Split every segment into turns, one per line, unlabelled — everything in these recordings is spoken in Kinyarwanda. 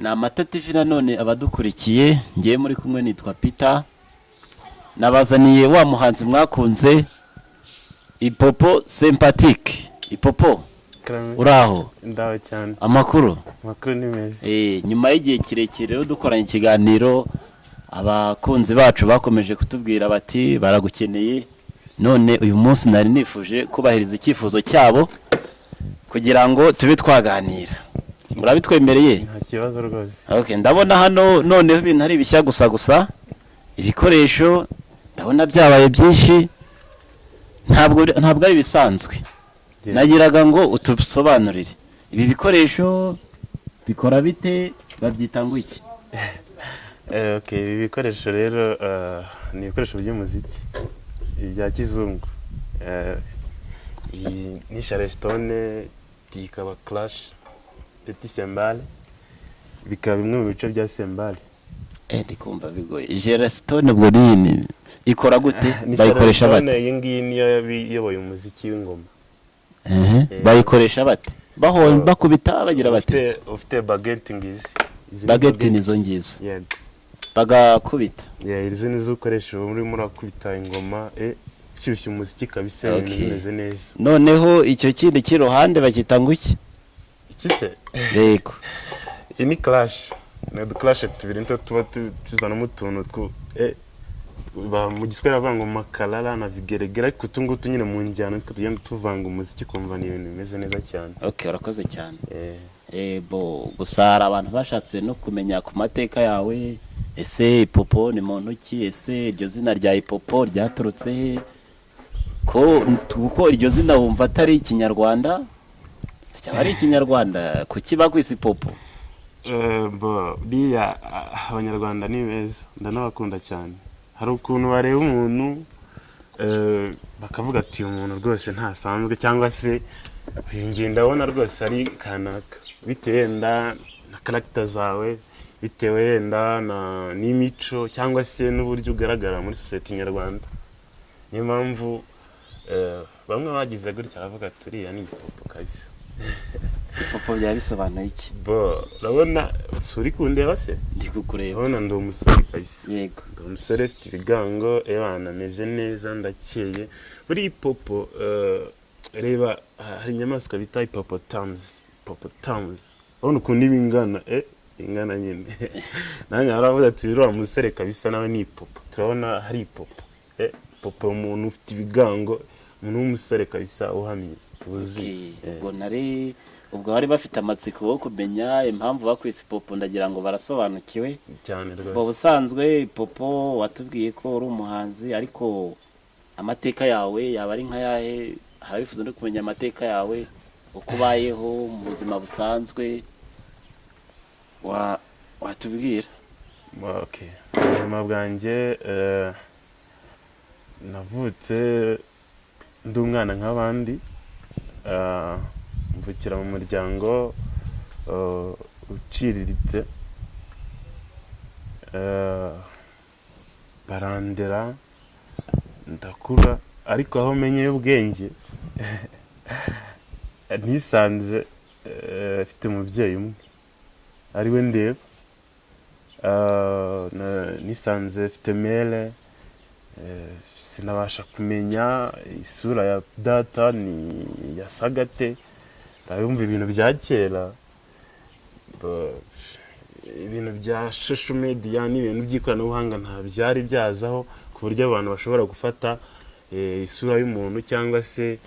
na matativi nanone abadukurikiye ngiye muri kumwe nitwa Peter nabazaniye wa muhanzi mwakunze Ipopo Sympathique. Ipopo uraho
ndaho cyane
amakuru
ni meza.
Nyuma y'igihe kirekire rero dukoranye ikiganiro abakunzi bacu bakomeje kutubwira bati baragukeneye, none uyu munsi nari nifuje kubahiriza icyifuzo cyabo kugira ngo tube twaganira. Murabitwemereye?
Nta kibazo rwose.
Okay, ndabona hano noneho ibintu ari bishya gusa ibikoresho ndabona byabaye byinshi, ntabwo ari bisanzwe. Nagiraga ngo utusobanurire ibi bikoresho bikora bite, babyita ngo iki?
Okay, ibi bikoresho rero ni ibikoresho by'umuziki ibya kizungu. Ni charleston, ikaba clash, petit cymbale, bikaba bimwe mu bice bya cymbale.
Ndikumva bigoye. Charleston ubwo nini ikora gute? Bayikoresha bate?
Iyi ngiyi niyo yoboye umuziki w'ingoma.
Bayikoresha bate? Bakubita bagira bate?
Ufite baguette ngizi.
Baguette nizo ngizo.
Yego.
Bagakubita.
Izi nizo ukoresha muri murakubita ingoma shyushye umuziki kabisa bimeze neza.
Noneho icyo kindi kiruhande bakita ngo iki?
Ikise?
Yego.
Ini clash. Na clash tubiri nto tuba tuzana mu tuntu mu giswera vango makalala na vigeregera ariko tungutu nyine mu njyana twe tugenda tuvanga umuziki kumva ni ibintu bimeze neza cyane.
Okay, urakoze cyane. Gusara abantu bashatse no kumenya ku mateka yawe. Ese Ipopo ni muntu ki? Ese iryo zina rya Ipopo ryaturutse he? Kuko iryo zina wumva atari ikinyarwanda? Cyaba ari ikinyarwanda kuki bakwise Ipopo?
Biya abanyarwanda ni beza ndanabakunda cyane. Hari ukuntu bareba umuntu bakavuga ati umuntu rwose ntasanzwe cyangwa se ngiye ndabona rwose ari kanaka bitewe na character zawe, bitewe na n'imico cyangwa se n'uburyo ugaragara muri society nyarwanda. Niyo mpamvu bamwe bagize gutya bavuga turiya ni Ipopo kabisa.
Ipopo byabisobanuye iki?
Urabona suri kundeba se?
Ndi kukureba.
Urabona ndi umusore kabisa.
Yego.
Ndi umusore ufite ibigango, ebana meze neza ndakeye. Muri Ipopo reba hari inyamaswa bita hippopotamus. Urabona ukuntu ibingana ingana nyine. Nanjye aravuga ati rero umusore kabisa nawe ni Ipopo. Turabona hari Ipopo. Ipopo umuntu ufite ibigango, umuntu w'umusore kabisa uhamye.
Ubwo nari ubwo bari bafite amatsiko yo kumenya impamvu bakwise Ipopo, ndagira ngo barasobanukiwe
cyane rwose.
Bo busanzwe Ipopo watubwiye ko uri umuhanzi, ariko amateka yawe yaba ari nka yahe? Harabifuza no kumenya amateka yawe uko ubayeho mu buzima busanzwe watubwira.
Okay, ubuzima bwanjye navutse ndi umwana nk'abandi, mvukira mu muryango uciriritse, barandera ndakura, ariko aho menyeye ubwenge nisanze mfite umubyeyi umwe ari we ndeba. Nisanze mfite mere, sinabasha kumenya isura ya data ni yasagate. Urumva ibintu bya kera, ibintu bya social media n'ibintu by'ikoranabuhanga nta byari byazaho ku buryo abantu bashobora gufata isura y'umuntu cyangwa se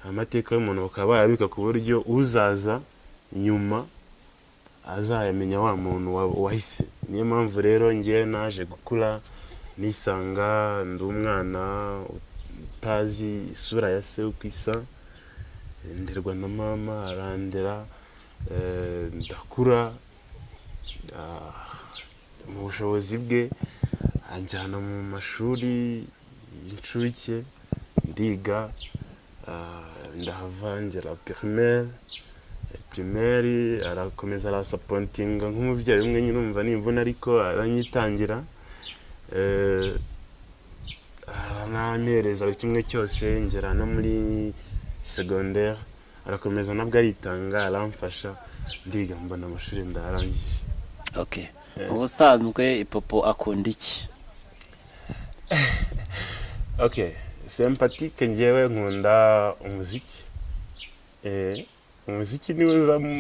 amateka y'umuntu bakaba bayabika ku buryo uzaza nyuma azayamenya wa muntu wahise. Niyo mpamvu rero ngiye naje gukura nisanga ndi umwana utazi isura ya se uko isa, nderwa na mama arandera, ndakura mu bushobozi bwe anjyana mu mashuri y'incuke ndiga, ndahava ngera primaire arakomeza arasapontinga nk'umubyeyi umwe nyine umva nimvuna, ariko aranyitangira aranampereza buri kimwe cyose ngera no muri secondaire, arakomeza nabwo aritanga aramfasha ndiga mbona amashuri ndarangije.
Okay. Ubusanzwe Ipopo akunda iki?
Okay, Sympathique njyewe nkunda umuziki. Umuziki niwo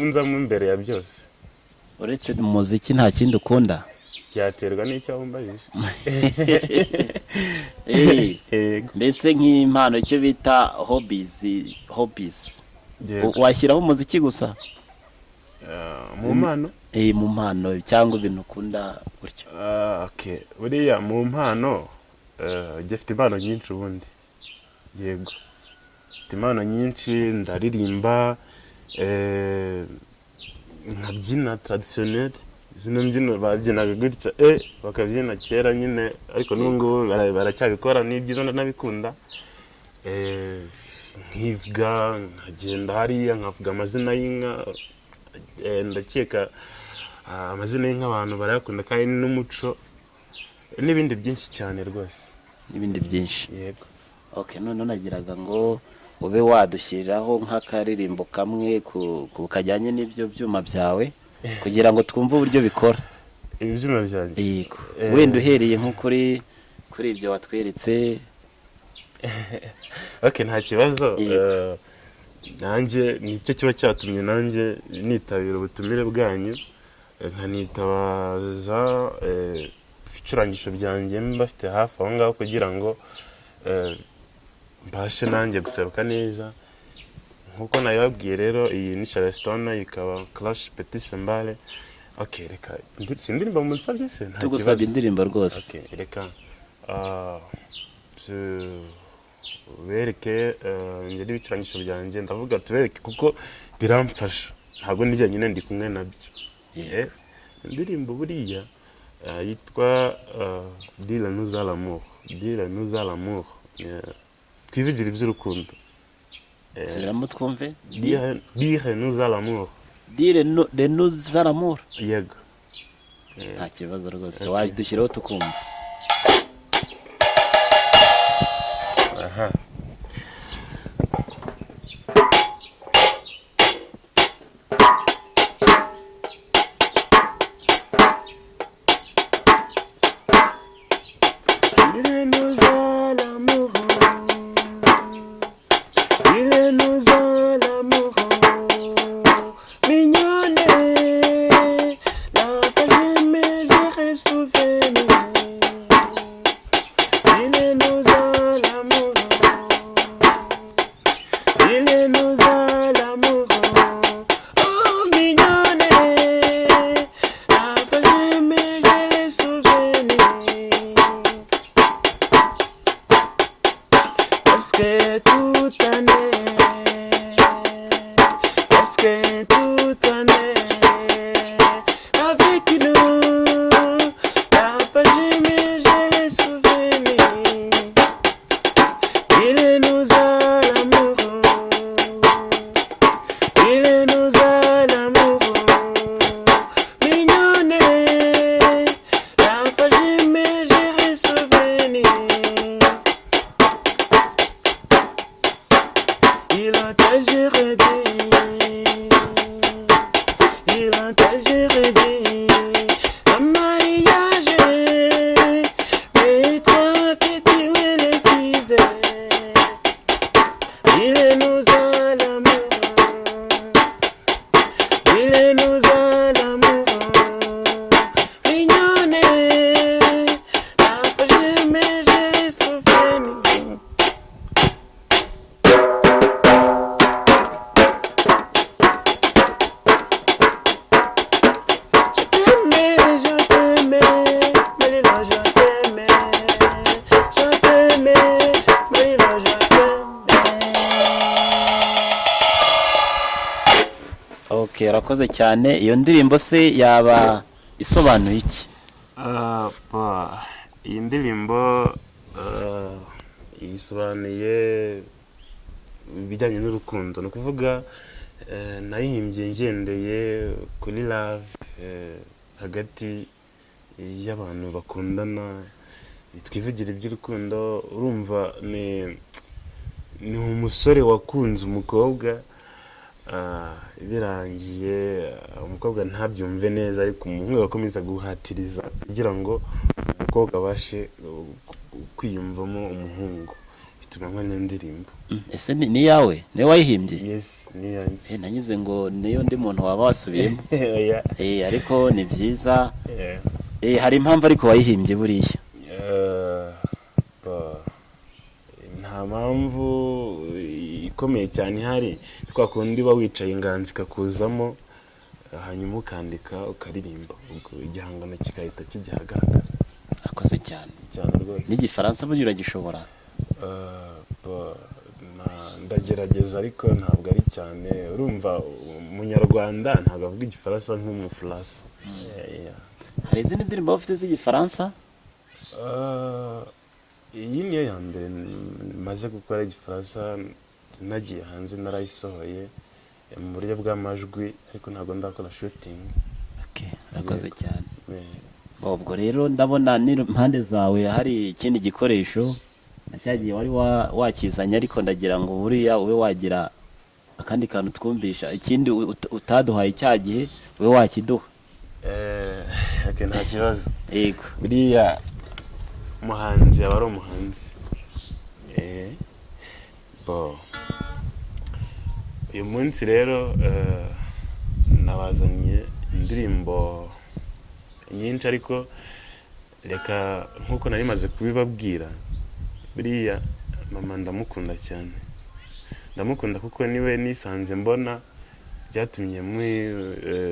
nzamo imbere ya byose.
Uretse umuziki nta kindi ukunda?
Byaterwa n'icyo wumvise.
Mbese nk'impano icyo bita hobbies. Washyiraho umuziki gusa?
Mu mpano?
Mu mpano cyangwa ibintu ukunda gutyo.
Okay, buriya mu mpano gifite impano nyinshi ubundi. Yego. Mfite impano nyinshi, ndaririmba, nkabyina traditionnel. Zino mbyino babyinaga gutya bakabyina kera nyine, ariko n'ubu baracyabikora, ni byiza ndanabikunda. Nkivuga, nkagenda hariya nkavuga amazina y'inka, ndakeka amazina y'inka abantu barayakunda kandi n'umuco n'ibindi byinshi cyane rwose.
N'ibindi byinshi.
Yego.
Okay, none nagiraga ngo ube wadushyiriraho nk'akaririmbo kamwe kajyanye n'ibyo byuma byawe kugira ngo twumve uburyo bikora.
Ibyuma byanjye.
Yego. Wenda uhereye nko kuri ibyo watweretse.
Okay, nta kibazo. Nanjye nicyo kiba cyatumye nanjye nitabira ubutumire bwanyu, nkanitabaza ibicurangisho byanjye mbafite hafi aho ngaho kugira ngo mbashe nanjye guseruka neza. Nkuko nabibabwiye rero, iyi ni Charleston, ikaba Clash Petit Cymbale. Okay, reka indirimbo munsabye se nta kibazo.
Tugusabye indirimbo rwose.
Okay, reka bereke ngeri ibicurangisho byanjye, ndavuga tubereke kuko biramfasha, ntabwo nijya nyine ndi kumwe nabyo. Indirimbo buriya yitwa Dire nous à l'amour. Dire nous à l'amour. Twivugire iby'urukundo.
Subiramo twumve.
Dire nous à l'amour.
Dire nous à l'amour.
Yego.
Nta kibazo rwose, wadushyiraho tukumva.
Aha.
Urakoze cyane. Iyo ndirimbo se yaba isobanuye iki?
Iyi ndirimbo isobanuye ibijyanye n'urukundo. Ni ukuvuga nayihimbye ngendeye kuri love hagati y'abantu bakundana, twivugira iby'urukundo. Urumva ni umusore wakunze umukobwa birangiye umukobwa ntabyumve neza ariko umuhungu agakomeza guhatiriza kugira ngo umukobwa abashe kwiyumvamo umuhungu, bituma nkora indirimbo.
Ese ni yawe niwe wayihimbye?
Yes, ni yanjye.
Nanyuze ngo niyo ndi muntu waba wasubiyemo. Ariko ni byiza. Hari impamvu ariko wayihimbye buriya?
Nta mpamvu ikomeye cyane ihari, twa kundi uba wicaye inganzi ikakuzamo hanyuma ukandika ukaririmba, ubwo igihangano kigahita kijya ahagaragara.
Akoze cyane
rwose.
N'igifaransa burya uragishobora?
Ndagerageza ariko ntabwo ari cyane, urumva umunyarwanda ntabwo avuga igifaransa nk'umufaransa.
Hari izindi ndirimbo ufite z'igifaransa?
Iyi niyo ya mbere maze gukora igifaransa, nagiye hanze narayisohoye mu buryo bw'amajwi ariko ntabwo ndakora shooting.
Urakoze cyane. Ubwo rero ndabona n'impande zawe hari ikindi gikoresho cyagiye wari wakizanye, ariko ndagira ngo buriya ube wagira akandi kantu twumvisha, ikindi utaduhaye cyagihe ube wakiduha.
Nta kibazo.
Yego.
Buriya umuhanzi aba ari umuhanzi. Uyu munsi rero nabazaniye indirimbo nyinshi, ariko reka nk'uko nari maze kubibabwira, buriya mama ndamukunda cyane, ndamukunda kuko niwe nisanze mbona, byatumye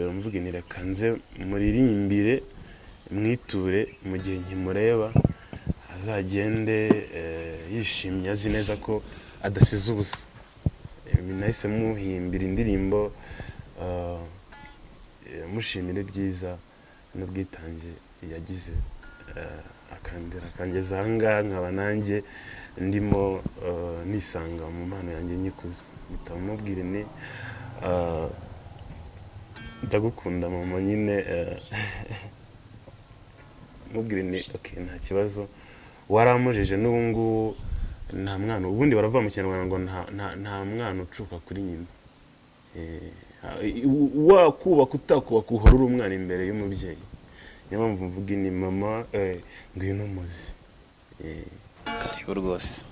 mvuga ni reka nze muririmbire mwiture mu gihe nkimureba azagende yishimye azi neza ko adasize ubusa. Nahise muhimbira indirimbo mushimira ibyiza n'ubwitange yagize, akangeza aha ngaha nkaba nanjye ndimo nisanga mu mpano yanjye nyikuze. Mpita mubwira ni ndagukunda mama, nyine mubwira ni nta kibazo, waramujije n'ubu ngubu nta mwana, ubundi baravuga mu Kinyarwanda ngo nta mwana ucuka kuri nyina. Wakubaka utakubaka uhora uri umwana imbere y'umubyeyi. Niyo mpamvu mvuga ni mama ngwino muzi.
Karibu rwose.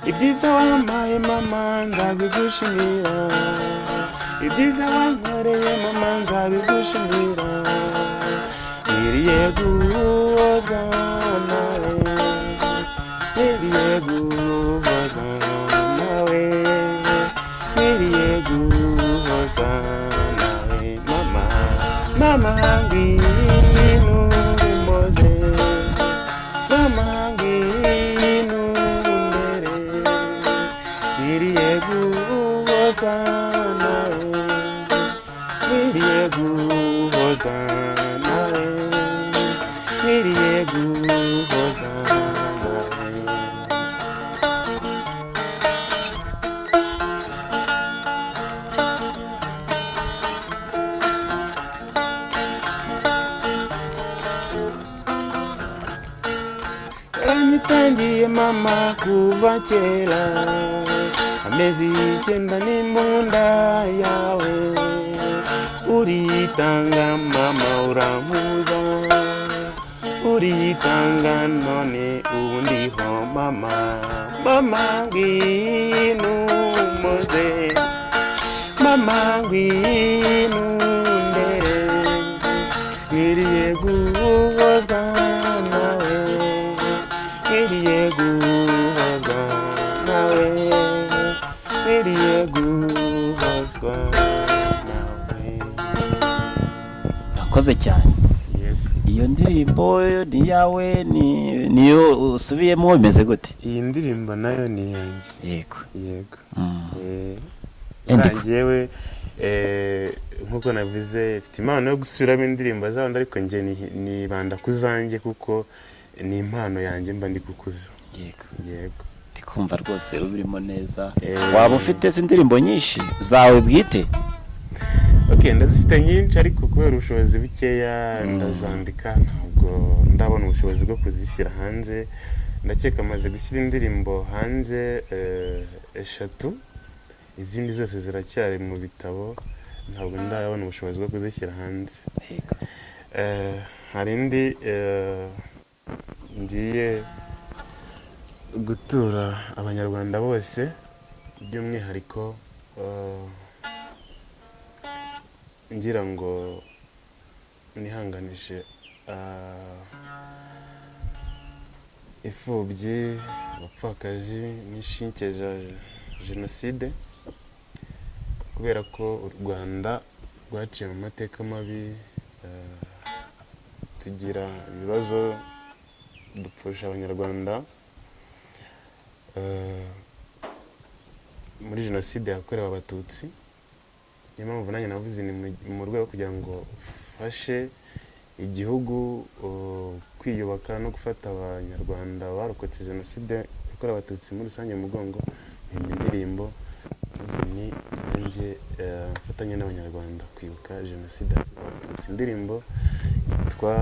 Ibyiza wampaye mama ndabigushimira, ibyiza wankoreye mama ndabigushimira, nkwiriye guhozwa nawe, nkwiriye guhozwa nawe, nkwiriye guhozwa nawe mama, mama ngwino umuze, mama ngwino nkwiriye guhozwa nawe, nkwiriye guhozwa nawe, nkwiriye guhozwa nawe. Waranyitangiye mama kuva kera, amezi 9 ni mu nda yawe, uritanga mama urampuza, uritanga none ubu ndiho mama, mama ngwino umuze, mama ngwino nkwiriye guhozwa nawe, nkwiriye guhozwa nawe.
urakoze cyane.
Yego.
Iyo ndirimbo ni iyawe, niyo usubiyemo, bimeze gute?
Iyi ndirimbo nayo ni iyanjye.
Yego.
Yego.
Njyewe
nk'uko navuze mfite impano yo gusubiramo indirimbo z'abandi, ariko njye nibanda ku zanjye kuko ni impano yanjye mba ndi kukuza.
yego,
Yego.
ndi kumva rwose ubirimo neza. Waba ufite indirimbo nyinshi zawe bwite?
Okay, ndazifite nyinshi ariko kubera ubushobozi bukeya ndazandika, ntabwo ndabona ubushobozi bwo kuzishyira hanze. Ndakeka amaze gushyira indirimbo hanze 3, izindi zose ziracyari mu bitabo, ntabwo ndabona ubushobozi bwo kuzishyira hanze. Hari indi ngiye gutura abanyarwanda bose, by'umwihariko ngira ngo nihanganishe imfubyi, abapfakazi n'inshinge za jenoside, kubera ko u Rwanda rwaciye mu mateka mabi, tugira ibibazo, dupfusha abanyarwanda muri jenoside yakorewe abatutsi. Niyo mpamvu nanjye navuze ni mu rwego kugira ngo ufashe igihugu kwiyubaka no gufata abanyarwanda barokotse jenoside yakorewe abatutsi muri rusange mu mugongo, mpimba indirimbo ni njye mfatanye n'abanyarwanda kwibuka jenoside yakorewe abatutsi. Indirimbo yitwa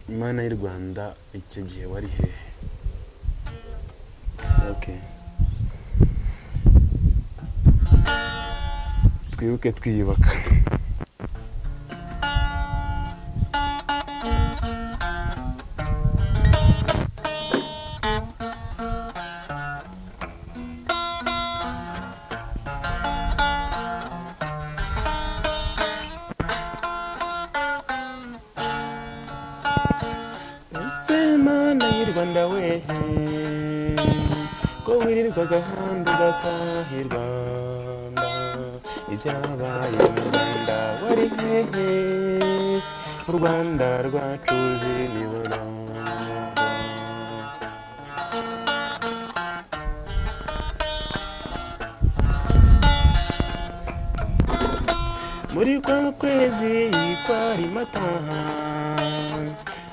Imana y'u Rwanda icyo gihe wari hehe. Okay. Twibuke twiyubaka. Imana y'u Rwanda wehe, ko wirirwaga ahandi ugataha i Rwanda, ibyabaye mu Rwanda wari hehe, u Rwanda rwacu nibona. Muri kwa kwezi kwari Mata,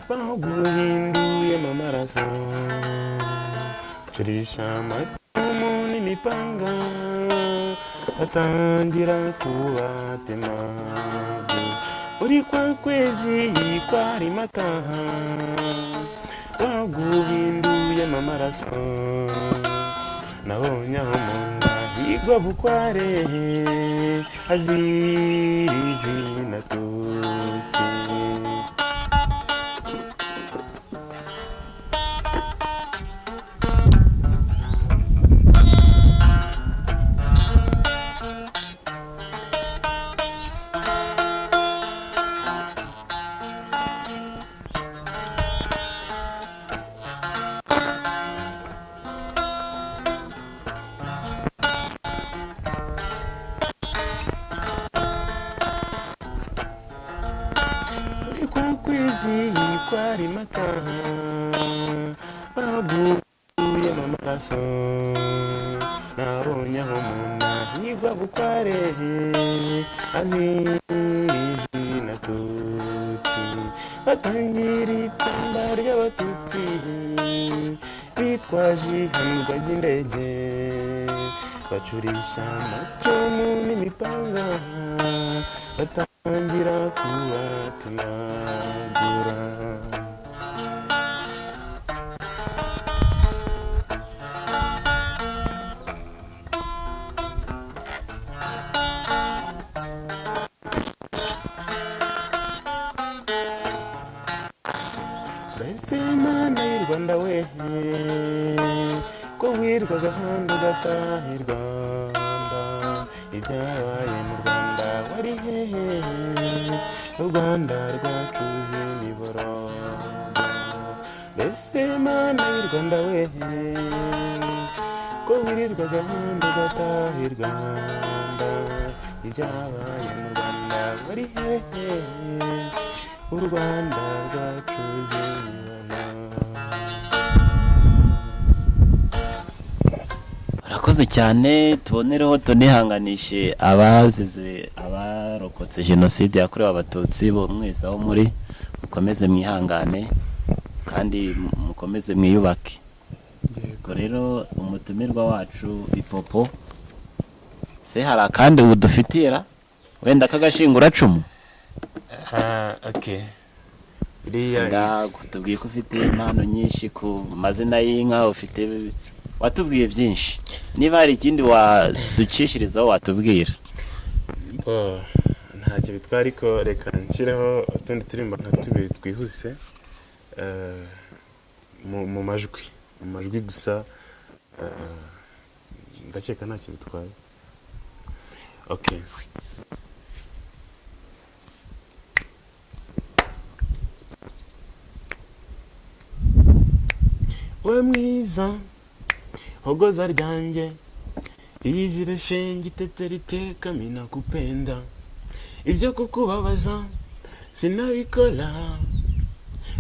baguhinduyemo amaraso, curisha amacumu n'imipanga, batangira kubatema. Muri kwa kwezi kwari Mata, baguhinduyemo amaraso, nabonye aho mu nda higwa bukware, hazira izina tuti. Kwezi kwari Mata, baguyemo amaraso, nabonye aho mu nda higwa bukware, hazira izina tuti. Batangira itsemba ry'abatutsi, bitwaje ihanurwa ry'indege, bacurisha amacumu n'imipanga, batangira kubatemagura. Mbese Imana y'u Rwanda wehe, ko wirwaga ahandi ugataha i Rwanda, ibyabaye mu Rwanda wari hehe, u Rwanda rwacu niboroga. ese mana y'u Rwanda we ko wirirwa gahunda ugataha i Rwanda ibyabaye mu Rwanda bari hehe u Rwanda rwacu zibona.
Urakoze cyane, tubonereho tunihanganishe abarokotse jenoside yakorewe abatutsi bo mwese aho muri, mukomeze mwihangane kandi mukomeze mwiyubake. Yego rero umutumirwa wacu Ipopo, se hari akandi udufitira wenda kagashingura cumu?
Okay.
Tubwiye ko ufite impano nyinshi ku mazina y'inka, ufite watubwiye byinshi, niba hari ikindi waducishirizaho watubwira.
Ntacyo bitwara, ariko reka nshyireho utundi turimba nka tubiri twihuse mu majwi gusa, ndakeka ntacyo bitwaye. Okay. We mwiza hogoza ryanjye iyizire shenge itetera iteka mina kupenda, ibyo kukubabaza sinabikora,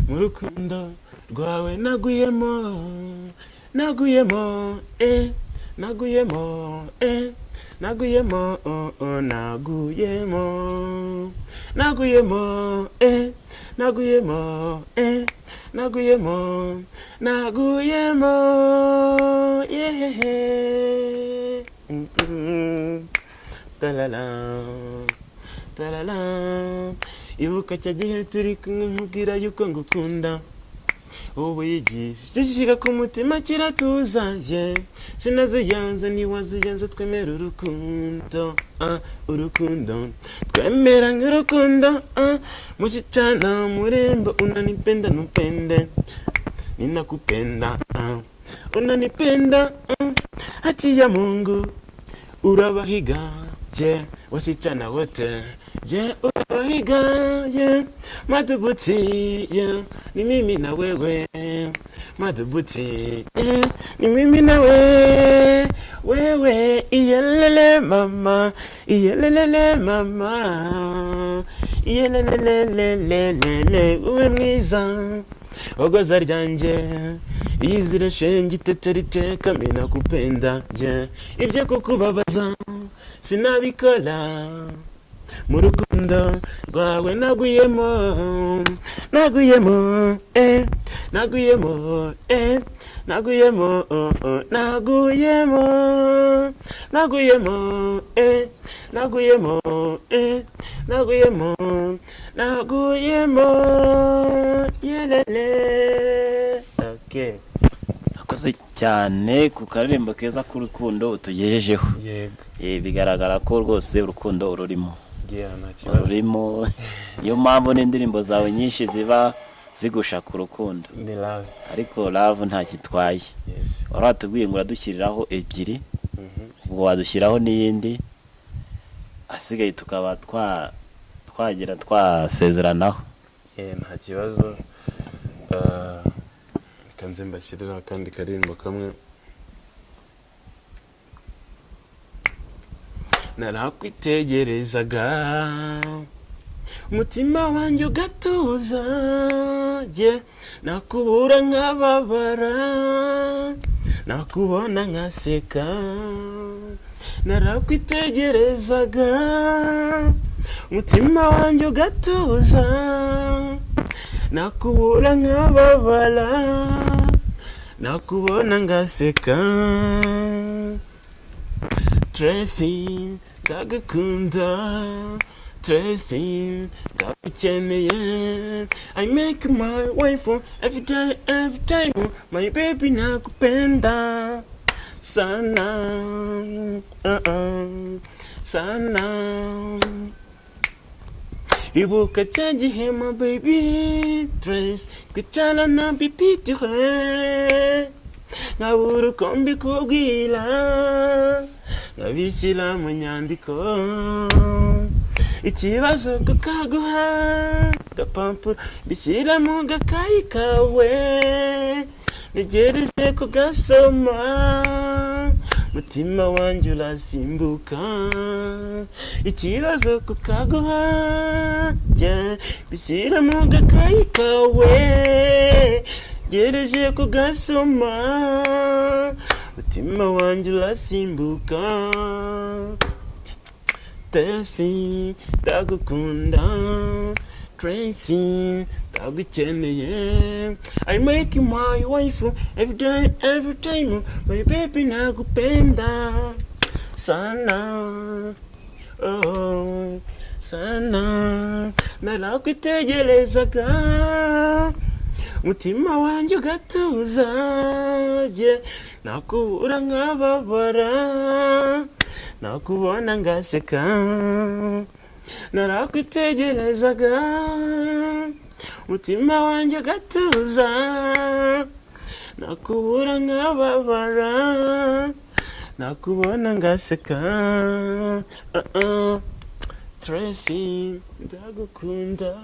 mu rukundo rwawe naguyemo naguyemo naguyemo naguyemo naguyemo naguyemo naguyemo naguyemo naguyemo yehehe talala talala. Ibuka cya gihe turi kumwe nkubwira yuko ngukunda, ubu yigisha ku mutima kiratuza, sinazuyanza ntiwazuyanza, twemera urukundo, urukundo twemera nk'urukundo, mushichana murembo, unanipenda nupende, ninakupenda, unanipenda, haki ya Mungu urabahiga, wasichana wote urabahiga, madhubuti ni mimi na wewe, madhubuti ni mimi na wewe, iyelele mama, iyelele mama, iyelelelelelele. Uwe mwiza hogoza ryanjye iyizire shenge itetera iteka mina kupenda, ibyo kukubabaza sinabikora, mu rukundo rwawe naguyemo naguyemo naguyemo naguyemo naguyemo naguyemo naguyemo naguyemo naguyemo yelele. Okay.
Urakoze cyane ku karirimbo keza k'urukundo utugejejeho.
Yego.
Bigaragara ko rwose urukundo ururimo.
Ururimo.
Iyo mpamvu n'indirimbo zawe nyinshi ziba zigusha ku rukundo.
Ni love.
Ariko love nta kitwaye.
Yes.
Waratubwiye ngo uradushyiriraho ebyiri, ubwo wadushyiraho n'iyindi, asigaye tukaba twagira twasezeranaho.
Nta kibazo. Kanze mbashyirira kandi karirimbo kamwe. Narakwitegerezaga umutima wanjye ugatuza, nakubura nkababara, nakubona nkaseka. Narakwitegerezaga umutima wanjye ugatuza, nakubura nkababara, nakubona ngaseka. Tracy ndagukunda, Tracy ndagukeneye, I make my way for every time, my baby nakupenda sana, sana. Ibuka cya gihe my baby Trace twicara na bipitire, nkabura uko mbikubwira, nkabishyira mu nyandiko, ikibazo kukaguha gapampuro bishyira mu gakayi kawe ntegereje kugasoma mutima wanjye urasimbuka ikibazo kukaguha bishyira mu gakayi kawe ntegereje kugasoma mutima wanjye urasimbuka Tesi ndagukunda Tracy ndagukeneye I make you my wife every day every time my baby nagupenda sana oh sana narakwitegerezaga mutima wanjye ugatuza nakubura nkababara nakubona ngaseka narakwitegerezaga mutima wanjye ugatuza nakubura nkababara nakubona ngaseka Tracy ndagukunda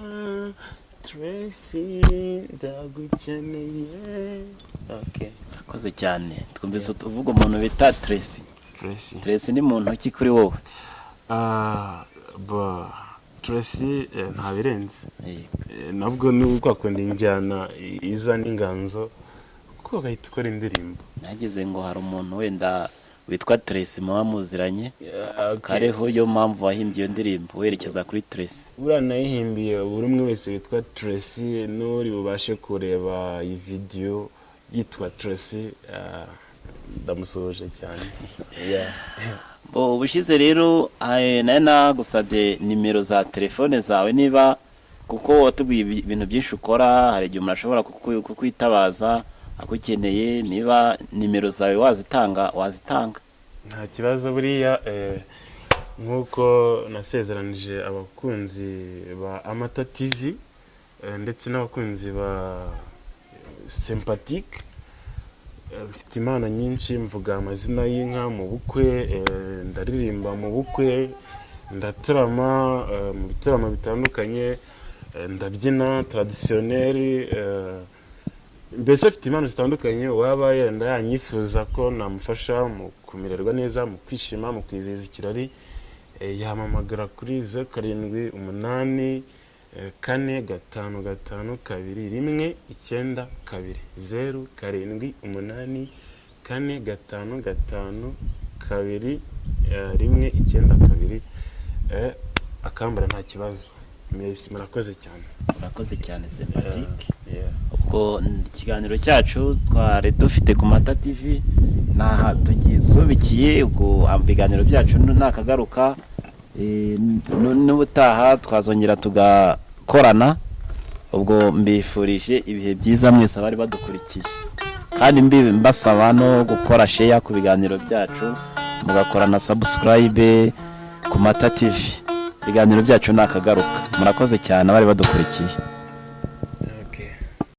Tracy ndagukeneye okay
akoze cyane twumvise uvuga umuntu bita Tracy Tracy ni muntu ki kuri wowe
Tracy nta birenze nabwo ni uko akunda injyana iza n'inganzo kuko gahita ukora indirimbo
nageze ngo hari umuntu wenda witwa Tracy muba muziranye kareho yo mpamvu wahimbye iyo ndirimbo werekeza kuri Tracy
buriya nayihimbiye buri umwe wese witwa Tracy n'uri bubashe kureba iyi video yitwa Tracy ndamusoje cyane
ubushize rero nayo nagusabye nimero za telefone zawe niba kuko watubwiye ibintu byinshi ukora hari igihe umuntu ashobora kukwitabaza akukeneye niba nimero zawe wazitanga
nta kibazo buriya nk'uko nasezeranije abakunzi ba Amata TV ndetse n'abakunzi ba Sympathique mfite impano nyinshi mvuga amazina y'inka mu bukwe ndaririmba mu bukwe ndatarama mu bitaramo bitandukanye ndabyina traditionnel mbese afite impano zitandukanye waba yenda yanyifuza ko namufasha mu kumererwa neza mu kwishima mu kwizihiza ikirori yamamagara kuri 0788 45522 0788 45522 akambara nta kibazo murakoze cyane
Sympathique ubwo ikiganiro cyacu twari dufite ku Mata TV naha tugisubikiye ubwo ibiganiro byacu nakagaruka n'ubutaha twazongera tugakorana ubwo mbifurije ibihe byiza mwese abari badukurikiye kandi mbasaba no gukora share ku biganiro byacu mugakora na subscribe ku Mata TV ibiganiro byacu nakagaruka murakoze cyane abari badukurikiye